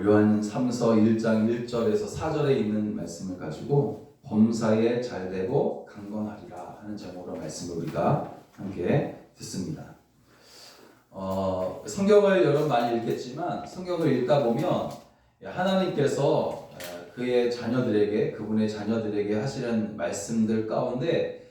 오늘 요한 3서 1장 1절에서 4절에 있는 말씀을 가지고 범사에 잘되고 강건하리라 하는 제목으로 말씀을 우리가 함께 듣습니다. 성경을 여러분 많이 읽겠지만 성경을 읽다 보면 하나님께서 그의 자녀들에게, 그분의 자녀들에게 하시는 말씀들 가운데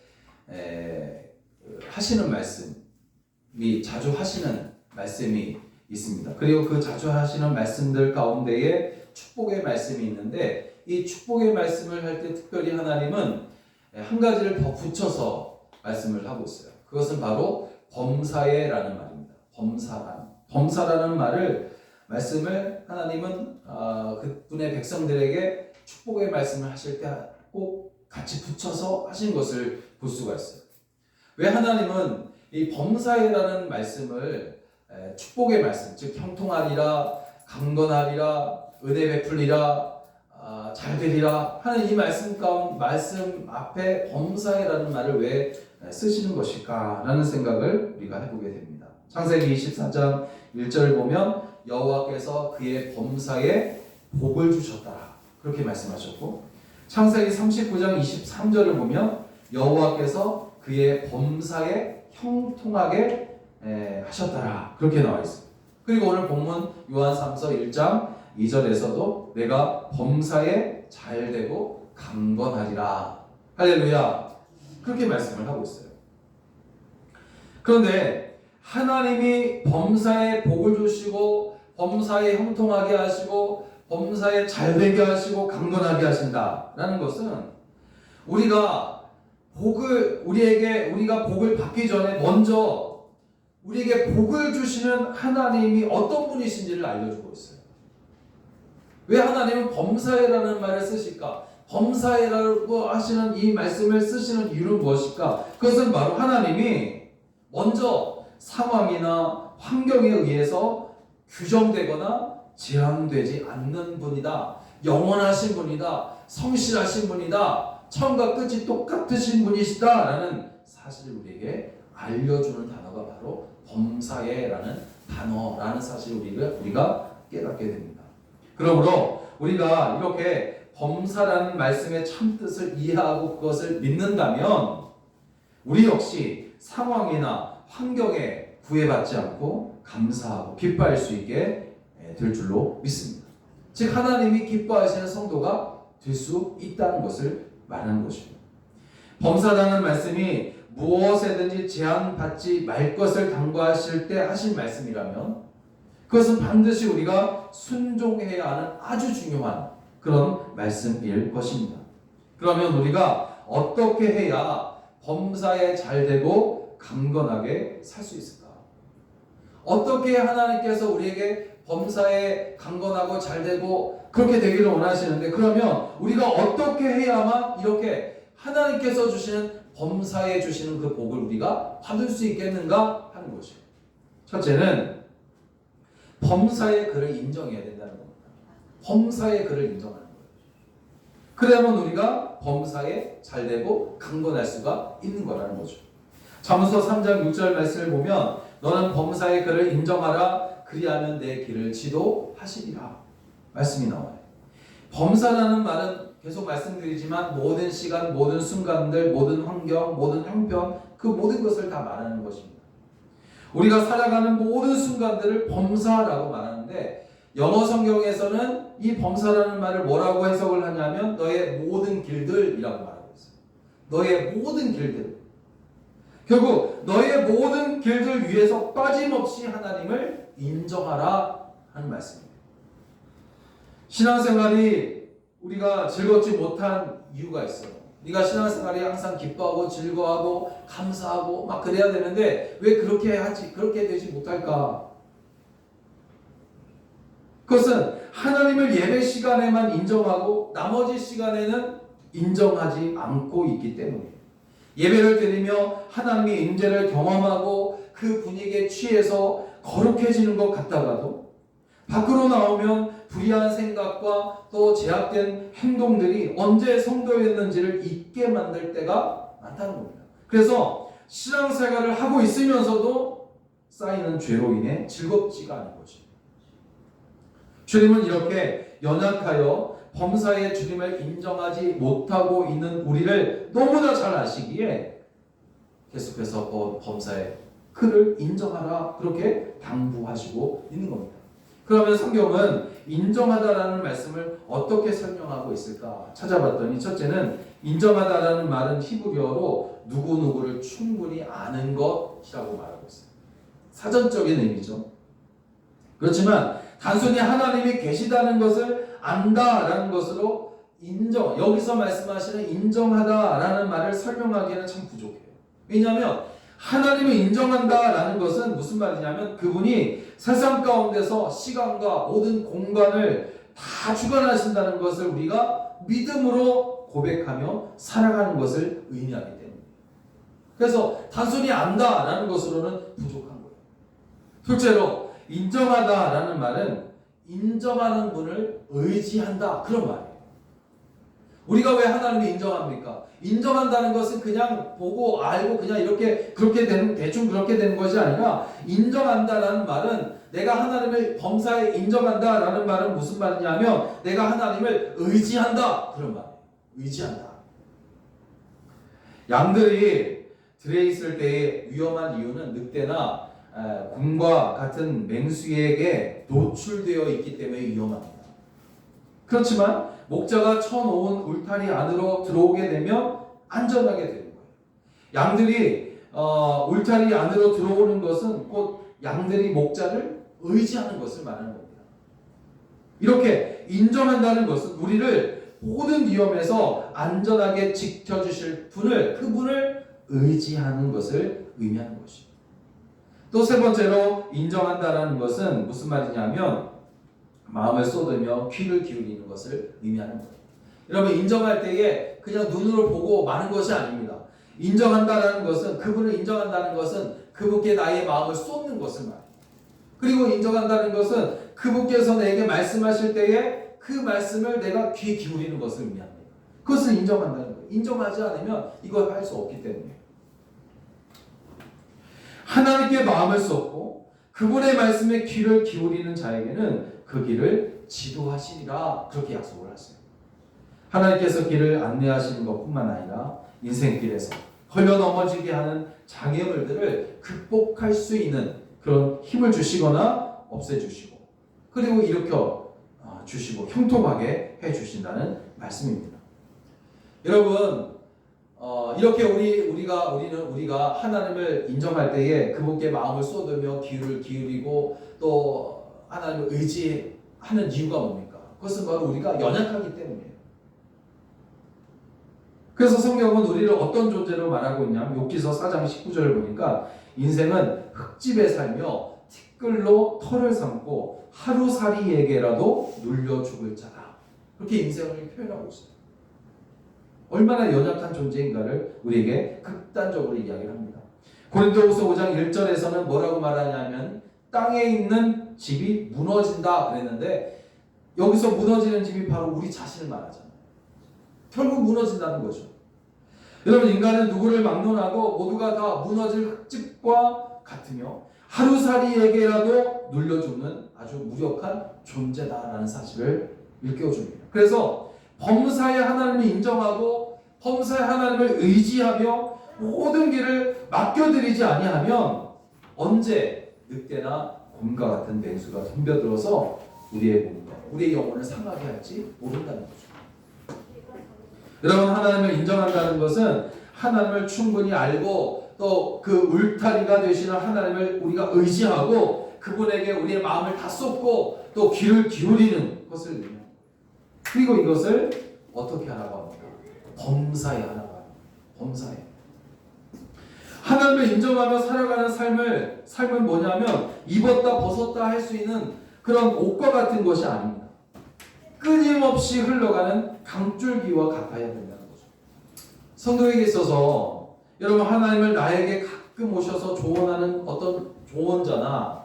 하시는 말씀이, 자주 하시는 말씀이 있습니다. 그리고 그 자주 하시는 말씀들 가운데에 축복의 말씀이 있는데, 이 축복의 말씀을 할 때 특별히 하나님은 한 가지를 더 붙여서 말씀을 하고 있어요. 그것은 바로 범사에라는 말입니다. 범사라는 말씀을 하나님은 그분의 백성들에게 축복의 말씀을 하실 때 꼭 같이 붙여서 하신 것을 볼 수가 있어요. 왜 하나님은 이 범사에라는 말씀을 축복의 말씀, 즉 형통하리라, 강건하리라, 은혜 베풀리라, 잘되리라 하는 이 말씀 앞에 범사에라는 말을 왜 쓰시는 것일까라는 생각을 우리가 해보게 됩니다. 창세기 24장 1절을 보면 여호와께서 그의 범사에 복을 주셨더라, 그렇게 말씀하셨고, 창세기 39장 23절을 보면 여호와께서 그의 범사에 형통하게 하셨더라, 그렇게 나와 있습니다. 그리고 오늘 본문 요한 3서 1장 2절에서도 내가 범사에 잘되고 강건하리라, 할렐루야, 그렇게 말씀을 하고 있어요. 그런데 하나님이 범사에 복을 주시고 범사에 형통하게 하시고 범사에 잘되게 하시고 강건하게 하신다라는 것은 우리가 복을 받기 전에 먼저 우리에게 복을 주시는 하나님이 어떤 분이신지를 알려주고 있어요. 왜 하나님은 범사에라는 말을 쓰실까? 범사에라고 하시는 이 말씀을 쓰시는 이유는 무엇일까? 그것은 바로 하나님이 먼저 상황이나 환경에 의해서 규정되거나 제한되지 않는 분이다, 영원하신 분이다, 성실하신 분이다, 처음과 끝이 똑같으신 분이시다 라는 사실을 우리에게 알려주는 단어가 바로 범사에라는 단어라는 사실을 우리가 깨닫게 됩니다. 그러므로 우리가 이렇게 범사라는 말씀의 참뜻을 이해하고 그것을 믿는다면 우리 역시 상황이나 환경에 구애받지 않고 감사하고 기뻐할 수 있게 될 줄로 믿습니다. 즉 하나님이 기뻐하시는 성도가 될 수 있다는 것을 말하는 것입니다. 범사라는 말씀이 무엇에든지 제한받지 말 것을 당부하실 때 하신 말씀이라면 그것은 반드시 우리가 순종해야 하는 아주 중요한 그런 말씀일 것입니다. 그러면 우리가 어떻게 해야 범사에 잘되고 강건하게 살 수 있을까? 어떻게 하나님께서 우리에게 범사에 강건하고 잘되고 그렇게 되기를 원하시는데, 그러면 우리가 어떻게 해야만 이렇게 하나님께서 주시는 범사에 주시는 그 복을 우리가 받을 수 있겠는가 하는 것이에요. 첫째는 범사의 그를 인정해야 된다는 겁니다. 범사의 그를 인정하는 거예요. 그래야만 우리가 범사에 잘되고 강건할 수가 있는 거라는 거죠. 잠언서 3장 6절 말씀을 보면 너는 범사의 그를 인정하라, 그리하면 내 길을 지도하시리라 말씀이 나와요. 범사라는 말은 계속 말씀드리지만 모든 시간, 모든 순간들, 모든 환경, 모든 형편, 그 모든 것을 다 말하는 것입니다. 우리가 살아가는 모든 순간들을 범사라고 말하는데, 영어 성경에서는 이 범사라는 말을 뭐라고 해석을 하냐면 너의 모든 길들이라고 말하고 있어요. 너의 모든 길들. 결국 너의 모든 길들 위에서 빠짐없이 하나님을 인정하라 하는 말씀입니다. 신앙생활이 우리가 즐겁지 못한 이유가 있어요. 네가 신앙생활이 항상 기뻐하고 즐거워하고 감사하고 막 그래야 되는데 왜 그렇게 되지 못할까? 그것은 하나님을 예배 시간에만 인정하고 나머지 시간에는 인정하지 않고 있기 때문이에요. 예배를 드리며 하나님의 임재를 경험하고 그 분위기에 취해서 거룩해지는 것 같다가도 밖으로 나오면 불의한 생각과 또 제약된 행동들이 언제 성도였는지를 잊게 만들 때가 많다는 겁니다. 그래서 신앙생활을 하고 있으면서도 쌓이는 죄로 인해 즐겁지가 않은 거죠. 주님은 이렇게 연약하여 범사에 주님을 인정하지 못하고 있는 우리를 너무나 잘 아시기에 계속해서 범사에 그를 인정하라 그렇게 당부하시고 있는 겁니다. 그러면 성경은 인정하다라는 말씀을 어떻게 설명하고 있을까 찾아봤더니, 첫째는 인정하다라는 말은 히브리어로 누구누구를 충분히 아는 것이라고 말하고 있어요. 사전적인 의미죠. 그렇지만 단순히 하나님이 계시다는 것을 안다라는 것으로 여기서 말씀하시는 인정하다라는 말을 설명하기에는 참 부족해요. 왜냐하면 하나님을 인정한다라는 것은 무슨 말이냐면, 그분이 세상 가운데서 시간과 모든 공간을 다 주관하신다는 것을 우리가 믿음으로 고백하며 살아가는 것을 의미하기 때문입니다. 그래서 단순히 안다라는 것으로는 부족한 거예요. 둘째로 인정하다라는 말은 인정하는 분을 의지한다, 그런 말이에요. 우리가 왜 하나님을 인정합니까? 인정한다는 것은 그냥 보고 알고 그냥 이렇게 그렇게 되는, 대충 그렇게 되는 것이 아니라, 인정한다라는 말은, 내가 하나님을 범사에 인정한다라는 말은 무슨 말이냐면 내가 하나님을 의지한다, 그런 말이에요. 의지한다. 양들이 들에 있을 때의 위험한 이유는 늑대나 곰과 같은 맹수에게 노출되어 있기 때문에 위험합니다. 그렇지만 목자가 쳐놓은 울타리 안으로 들어오게 되면 안전하게 되는 거예요. 양들이 울타리 안으로 들어오는 것은 곧 양들이 목자를 의지하는 것을 말하는 겁니다. 이렇게 인정한다는 것은 우리를 모든 위험에서 안전하게 지켜주실 그분을 의지하는 것을 의미하는 것입니다. 또 세 번째로 인정한다는 것은 무슨 말이냐면 마음을 쏟으며 귀를 기울이는 것을 의미하는 거예요. 여러분, 인정할 때에 그냥 눈으로 보고 마는 것이 아닙니다. 인정한다는 것은, 그분을 인정한다는 것은 그분께 나의 마음을 쏟는 것을 말해요. 그리고 인정한다는 것은 그분께서 내게 말씀하실 때에 그 말씀을 내가 귀 기울이는 것을 의미합니다. 그것을 인정한다는 거예요. 인정하지 않으면 이걸 할 수 없기 때문에. 하나님께 마음을 쏟고 그분의 말씀에 귀를 기울이는 자에게는 그 길을 지도하시리라, 그렇게 약속을 하세요. 하나님께서 길을 안내하시는 것뿐만 아니라 인생길에서 걸려 넘어지게 하는 장애물들을 극복할 수 있는 그런 힘을 주시거나 없애주시고, 그리고 일으켜 주시고 형통하게 해주신다는 말씀입니다. 여러분, 이렇게 우리가 하나님을 인정할 때에 그분께 마음을 쏟으며 귀를 기울이고 또 하나님을 의지하는 이유가 뭡니까? 그것은 바로 우리가 연약하기 때문이에요. 그래서 성경은 우리를 어떤 존재로 말하고 있냐면, 욥기서 4장 19절을 보니까 인생은 흙집에 살며 티끌로 털을 삼고 하루살이에게라도 눌려 죽을 자다, 그렇게 인생을 표현하고 있어요. 얼마나 연약한 존재인가를 우리에게 극단적으로 이야기를 합니다. 고린도후서 5장 1절에서는 뭐라고 말하냐면 땅에 있는 집이 무너진다 그랬는데, 여기서 무너지는 집이 바로 우리 자신을 말하잖아요. 결국 무너진다는 거죠. 여러분, 인간은 누구를 막론하고 모두가 다 무너질 흙집과 같으며 하루살이에게라도 눌려 죽는 아주 무력한 존재다라는 사실을 일깨워줍니다. 그래서 범사에 하나님을 인정하고 범사에 하나님을 의지하며 모든 길을 맡겨드리지 아니하면 언제 늑대나 곰과 같은 맹수가 덤벼들어서 우리의 몸과 우리의 영혼을 상하게 할지 모른다는 거죠. 여러분, 하나님을 인정한다는 것은 하나님을 충분히 알고 또 그 울타리가 되시는 하나님을 우리가 의지하고 그분에게 우리의 마음을 다 쏟고 또 귀를 기울이는 것을 의미합니다. 그리고 이것을 어떻게 하라고 합니까? 범사에 하라고 합니다. 범사에. 하나님을 인정하며 살아가는 삶은 뭐냐면 입었다 벗었다 할 수 있는 그런 옷과 같은 것이 아닙니다. 끊임없이 흘러가는 강줄기와 같아야 된다는 거죠. 성도에게 있어서 여러분, 하나님을 나에게 가끔 오셔서 조언하는 어떤 조언자나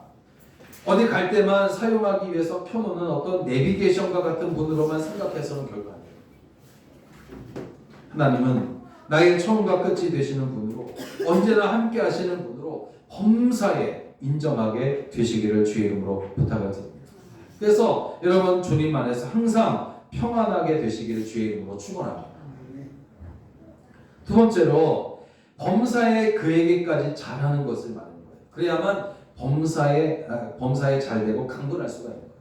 어디 갈 때만 사용하기 위해서 펴놓는 어떤 내비게이션과 같은 분으로만 생각해서는 결과 안 돼요. 하나님은 나의 처음과 끝이 되시는 분으로 언제나 함께 하시는 분으로 범사에 인정하게 되시기를 주의 이름으로 부탁을 드립니다. 그래서 여러분 주님 안에서 항상 평안하게 되시기를 주의 이름으로 축원합니다. 두 번째로 범사에 그에게까지 잘하는 것을 말하는 거예요. 그래야만 범사에 잘 되고 강건할 수가 있는 거예요.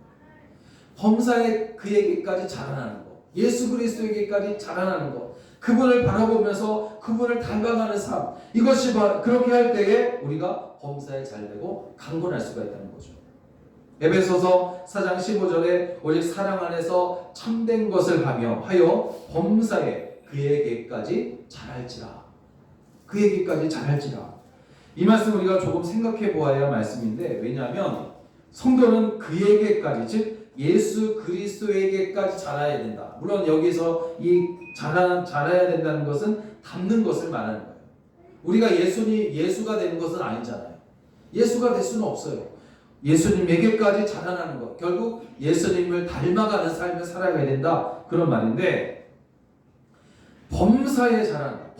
범사에 그에게까지 자라나는 것, 예수 그리스도에게까지 자라나는 것, 그분을 바라보면서 그분을 닮아가는 삶, 이것이 그렇게 할 때에 우리가 범사에 잘 되고 강건할 수가 있다는 거죠. 에베소서 4장 15절에 오직 사랑 안에서 참된 것을 하여 범사에 그에게까지 잘할지라. 그에게까지 잘할지라. 이 말씀 우리가 조금 생각해 보아야 할 말씀인데, 왜냐하면 성도는 그에게까지, 즉 예수 그리스도에게까지 자라야 된다. 물론 여기서 이 자라야 된다는 것은 닮는 것을 말하는 거예요. 우리가 예수가 되는 것은 아니잖아요. 예수가 될 수는 없어요. 예수님에게까지 자라나는 것, 결국 예수님을 닮아가는 삶을 살아가야 된다, 그런 말인데, 범사에 자란다,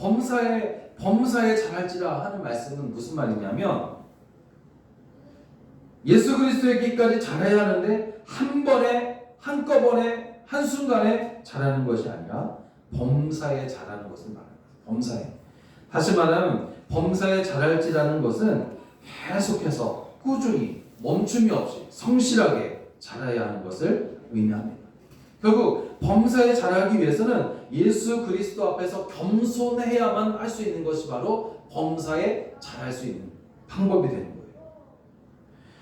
범사에 잘할지라 하는 말씀은 무슨 말이냐면, 예수 그리스도에게까지 잘해야 하는데 한꺼번에 한순간에 잘하는 것이 아니라 범사에 잘하는 것을 말합니다. 범사에. 다시 말하면 범사에 잘할지라는 것은 계속해서 꾸준히 멈춤이 없이 성실하게 잘해야 하는 것을 의미합니다. 결국 범사에 잘하기 위해서는 예수 그리스도 앞에서 겸손해야만 할 수 있는 것이 바로 범사에 잘할 수 있는 방법이 되는 거예요.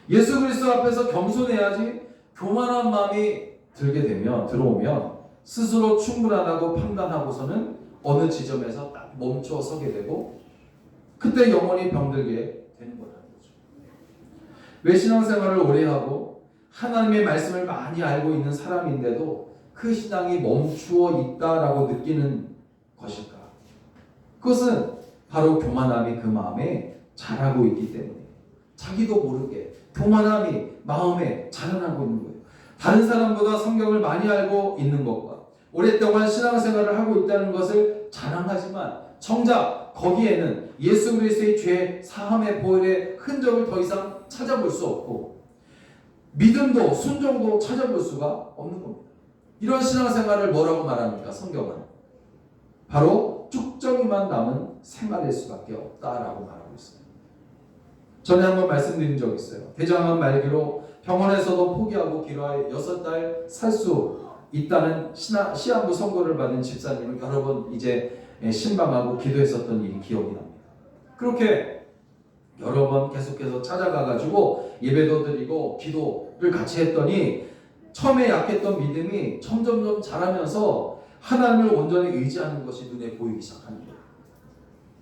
예수 그리스도 앞에서 겸손해야지 교만한 마음이 들어오면 스스로 충분하다고 판단하고서는 어느 지점에서 딱 멈춰 서게 되고, 그때 영혼이 병들게 되는 거라는 거죠. 왜 신앙생활을 오래 하고 하나님의 말씀을 많이 알고 있는 사람인데도 그 신앙이 멈추어 있다라고 느끼는 것일까? 그것은 바로 교만함이 그 마음에 자라고 있기 때문에, 자기도 모르게 교만함이 마음에 자라나고 있는 거예요. 다른 사람보다 성경을 많이 알고 있는 것과 오랫동안 신앙생활을 하고 있다는 것을 자랑하지만 정작 거기에는 예수 그리스도의 죄 사함의 보혈의 흔적을 더 이상 찾아볼 수 없고, 믿음도 순종도 찾아볼 수가 없는 겁니다. 이런 신앙생활을 뭐라고 말합니까? 성경은 바로 쭉정이만 남은 생활일 수밖에 없다라고 말하고 있어요. 전에 한번 말씀드린 적 있어요. 대장암 말기로 병원에서도 포기하고 기로하여 6달 살 수 있다는 시한부 선고를 받은 집사님을 여러 번 이제 신방하고 기도했었던 일이 기억이 납니다. 그렇게 여러 번 계속해서 찾아가가지고 예배도 드리고 기도를 같이 했더니 처음에 약했던 믿음이 점점점 자라면서 하나님을 온전히 의지하는 것이 눈에 보이기 시작하는 거예요.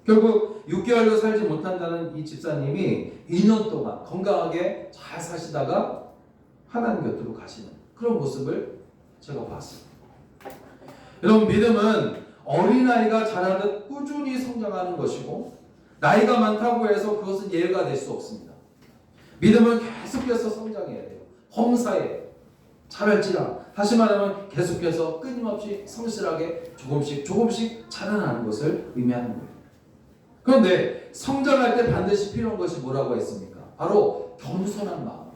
결국 6개월도 살지 못한다는 이 집사님이 2년 동안 건강하게 잘 사시다가 하나님 곁으로 가시는 그런 모습을 제가 봤습니다. 여러분, 믿음은 어린아이가 자라듯 꾸준히 성장하는 것이고, 나이가 많다고 해서 그것은 예외가 될 수 없습니다. 믿음은 계속해서 성장해야 돼요. 범사에 잘할지라, 다시 말하면 계속해서 끊임없이 성실하게 조금씩 자라나는 것을 의미하는 거예요. 그런데 성장할 때 반드시 필요한 것이 뭐라고 했습니까? 바로 겸손한 마음이에요.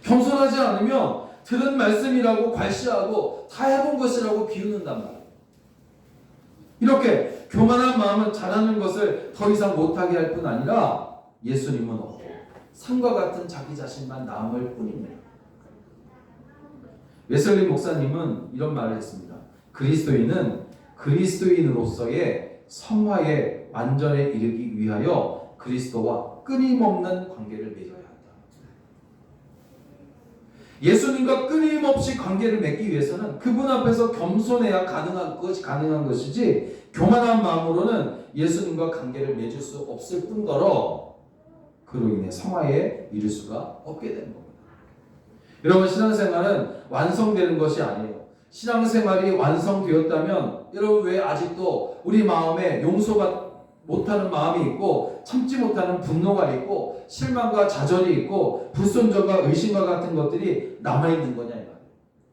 겸손하지 않으면 들은 말씀이라고 괄시하고 다 해본 것이라고 비웃는단 말이에요. 이렇게 교만한 마음은 잘하는 것을 더 이상 못하게 할 뿐 아니라 예수님은 없고 산과 같은 자기 자신만 남을 뿐입니다. 웨슬리 목사님은 이런 말을 했습니다. 그리스도인은 그리스도인으로서의 성화의 완전에 이르기 위하여 그리스도와 끊임없는 관계를 맺어야 한다. 예수님과 끊임없이 관계를 맺기 위해서는 그분 앞에서 겸손해야 가능한 것이지, 교만한 마음으로는 예수님과 관계를 맺을 수 없을 뿐더러 그로 인해 성화에 이를 수가 없게 되는 겁니다. 여러분, 신앙생활은 완성되는 것이 아니에요. 신앙생활이 완성되었다면 여러분 왜 아직도 우리 마음에 용서가 못하는 마음이 있고 참지 못하는 분노가 있고 실망과 좌절이 있고 불순종과 의심과 같은 것들이 남아있는 거냐 이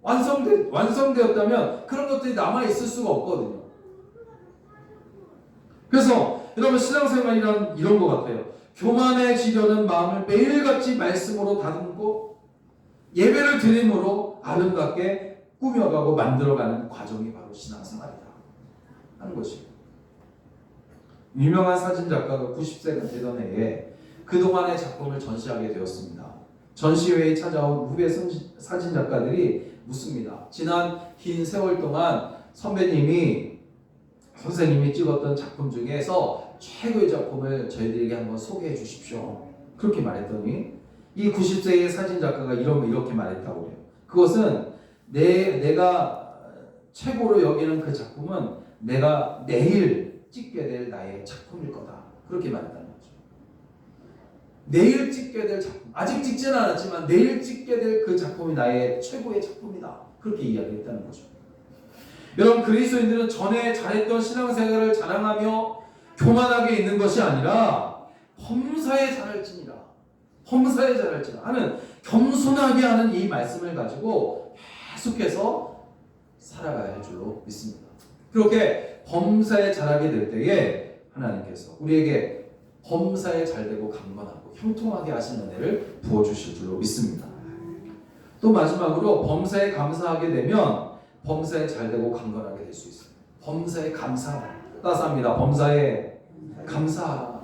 말이에요. 완성되었다면 그런 것들이 남아있을 수가 없거든요. 그래서 여러분, 신앙생활이란 이런 것 같아요. 교만해지려는 마음을 매일같이 말씀으로 다듬고 예배를 드림으로 아름답게 꾸며가고 만들어가는 과정이 바로 신앙생활이다 하는 것이에요. 유명한 사진작가가 90세가 되던 해에 그동안의 작품을 전시하게 되었습니다. 전시회에 찾아온 후배 사진작가들이 묻습니다. 지난 긴 세월 동안 선생님이 찍었던 작품 중에서 최고의 작품을 저희들에게 한번 소개해 주십시오. 그렇게 말했더니 이 90세의 사진작가가 이렇게 말했다고 해요. 그것은 내가 최고로 여기는 그 작품은 내가 내일 찍게 될 나의 작품일 거다. 그렇게 말했다는 거죠. 내일 찍게 될 작품, 아직 찍지는 않았지만 내일 찍게 될 그 작품이 나의 최고의 작품이다. 그렇게 이야기했다는 거죠. 여러분, 그리스도인들은 전에 잘했던 신앙생활을 자랑하며 교만하게 있는 것이 아니라 범사에 잘할지니라 하는 겸손하게 하는 이 말씀을 가지고 계속해서 살아가야 할 줄로 믿습니다. 그렇게 범사에 잘하게 될 때에 하나님께서 우리에게 범사에 잘되고 강건하고 형통하게 하시는 은혜를 부어주실 줄로 믿습니다. 또 마지막으로 범사에 감사하게 되면 범사에 잘되고 강건하게 될 수 있어요. 범사에 감사 따스합니다. 범사에 감사하라.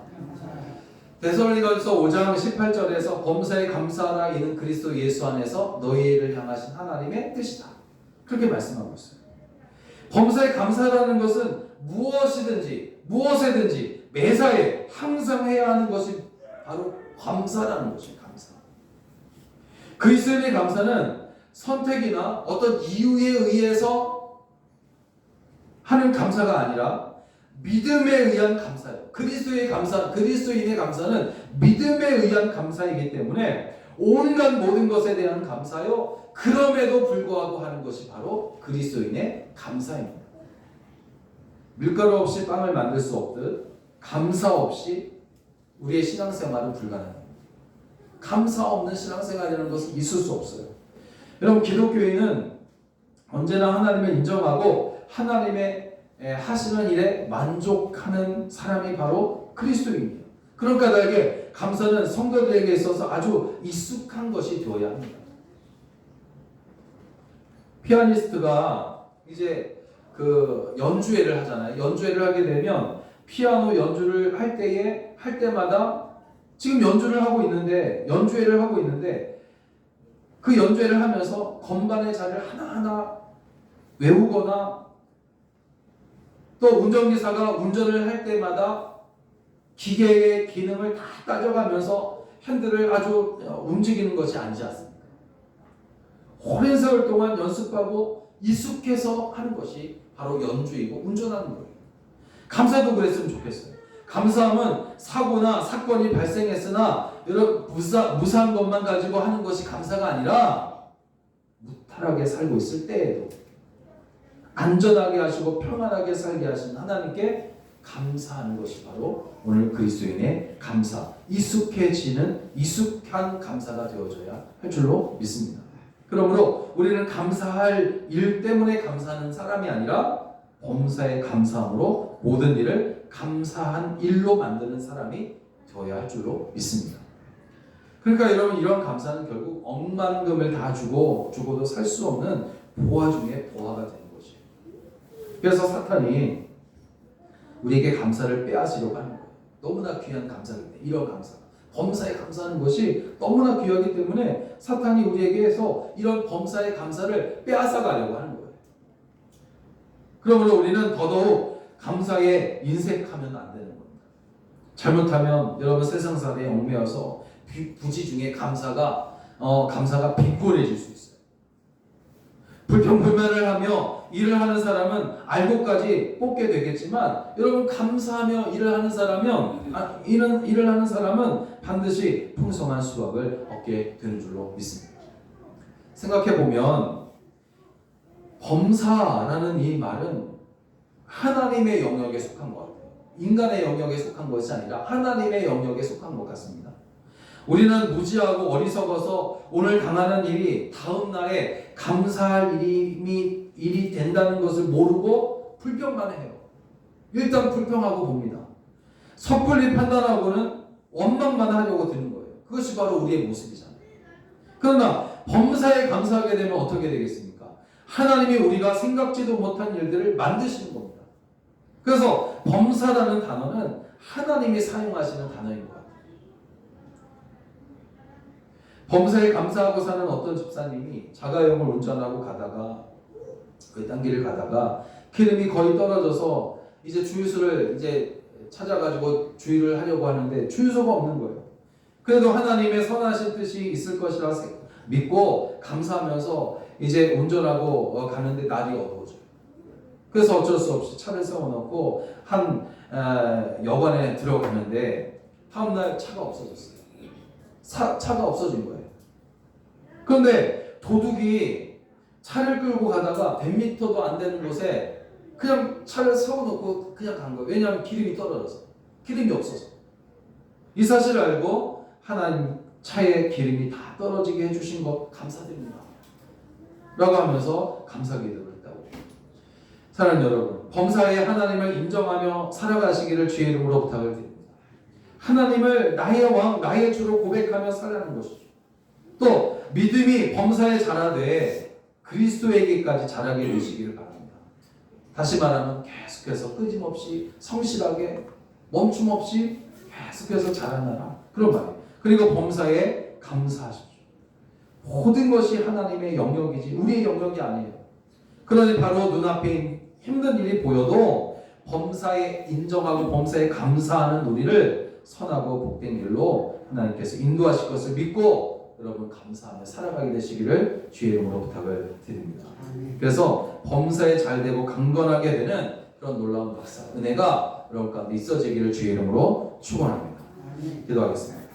데살로니가서 5장 18절에서 범사에 감사하라. 이는 그리스도 예수 안에서 너희를 향하신 하나님의 뜻이다. 그렇게 말씀하고 있어요. 범사에 감사라는 것은 무엇에든지 매사에 항상 해야 하는 것이 바로 감사라는 것이에요. 감사. 그리스도인의 감사는 선택이나 어떤 이유에 의해서 하는 감사가 아니라 믿음에 의한 감사예요. 그리스도인의 감사는 믿음에 의한 감사이기 때문에 온갖 모든 것에 대한 감사요. 그럼에도 불구하고 하는 것이 바로 그리스도인의 감사입니다. 밀가루 없이 빵을 만들 수 없듯 감사 없이 우리의 신앙생활은 불가능합니다. 감사 없는 신앙생활이라는 것은 있을 수 없어요. 여러분, 기독교인은 언제나 하나님을 인정하고 하나님의 하시는 일에 만족하는 사람이 바로 그리스도인이에요. 그런 까닭에 감사는 성도들에게 있어서 아주 익숙한 것이 되어야 합니다. 피아니스트가 이제 그 연주회를 하잖아요. 연주회를 하게 되면 피아노 연주를 할 때마다 지금 연주회를 하고 있는데 그 연주회를 하면서 건반의 자리를 하나하나 외우거나 또 운전기사가 운전을 할 때마다 기계의 기능을 다 따져가면서 핸들을 아주 움직이는 것이 아니지 않습니까? 오랜 세월 동안 연습하고 익숙해서 하는 것이 바로 연주이고 운전하는 거예요. 감사도 그랬으면 좋겠어요. 감사함은 사고나 사건이 발생했으나 여러분 무사한 것만 가지고 하는 것이 감사가 아니라 무탈하게 살고 있을 때에도 안전하게 하시고 평안하게 살게 하신 하나님께 감사하는 것이 바로 오늘 그리스도인의 감사, 익숙한 감사가 되어져야 할 줄로 믿습니다. 그러므로 우리는 감사할 일 때문에 감사하는 사람이 아니라 범사에 감사함으로 모든 일을 감사한 일로 만드는 사람이 되어야 할 줄로 믿습니다. 그러니까 여러분, 이런 감사는 결국 억만금을 다 주고도 살 수 없는 보화 중에 보화가 되는 것이에요. 그래서 사탄이 우리에게 감사를 빼앗으려고 하는 거예요. 너무나 귀한 감사기 때문에, 이런 감사, 범사에 감사하는 것이 너무나 귀하기 때문에 사탄이 우리에게서 이런 범사의 감사를 빼앗아가려고 하는 거예요. 그러므로 우리는 더더욱 감사에 인색하면 안 되는 겁니다. 잘못하면 여러분 세상살이에 얽매여서 부지 중에 감사가 빈곤해질 수 있어요. 불평불만을 하며 일을 하는 사람은 알고까지 뽑게 되겠지만 여러분, 감사하며 일을 하는 사람은 반드시 풍성한 수확을 얻게 되는 줄로 믿습니다. 생각해보면 범사라는 이 말은 하나님의 영역에 속한 것 같아요. 인간의 영역에 속한 것이 아니라 하나님의 영역에 속한 것 같습니다. 우리는 무지하고 어리석어서 오늘 당하는 일이 다음 날에 감사할 일이 된다는 것을 모르고 불평만 해요. 일단 불평하고 봅니다. 섣불리 판단하고는 원망만 하려고 드는 거예요. 그것이 바로 우리의 모습이잖아요. 그러나 범사에 감사하게 되면 어떻게 되겠습니까? 하나님이 우리가 생각지도 못한 일들을 만드시는 겁니다. 그래서 범사라는 단어는 하나님이 사용하시는 단어인 것 같아요. 범사에 감사하고 사는 어떤 집사님이 자가용을 운전하고 가다가 딴 길을 가다가 기름이 거의 떨어져서 이제 주유소를 이제 찾아가지고 주유를 하려고 하는데 주유소가 없는 거예요. 그래도 하나님의 선하신 뜻이 있을 것이라 믿고 감사하면서 이제 운전하고 가는데 날이 어두워져요. 그래서 어쩔 수 없이 차를 세워놓고 한 여관에 들어가는데 다음날 차가 없어졌어요. 차가 없어진 거예요. 그런데 도둑이 차를 끌고 가다가 100m도 안 되는 곳에 그냥 차를 세워놓고 그냥 간 거예요. 왜냐하면 기름이 떨어져서, 기름이 없어서. 이 사실을 알고 하나님 차에 기름이 다 떨어지게 해주신 것 감사드립니다 라고 하면서 감사 기도를 했다고. 사랑하는 여러분, 범사에 하나님을 인정하며 살아가시기를 주의 이름으로 부탁을 드립니다. 하나님을 나의 왕, 나의 주로 고백하며 살라는 것이죠. 또 믿음이 범사에 자라되 그리스도에게까지 자라게 되시기를 바랍니다. 다시 말하면 계속해서 끊임없이 성실하게 멈춤 없이 계속해서 자라나라, 그런 말이에요. 그리고 범사에 감사하십시오. 모든 것이 하나님의 영역이지 우리의 영역이 아니에요. 그러니 바로 눈앞에 힘든 일이 보여도 범사에 인정하고 범사에 감사하는 우리를 선하고 복된 길로 하나님께서 인도하실 것을 믿고 여러분 감사하며 살아가게 되시기를 주의 이름으로 부탁을 드립니다. 그래서 범사에 잘되고 강건하게 되는 그런 놀라운 박사 은혜가 여러분 가운데 있어지기를 주의 이름으로 축원합니다. 기도하겠습니다.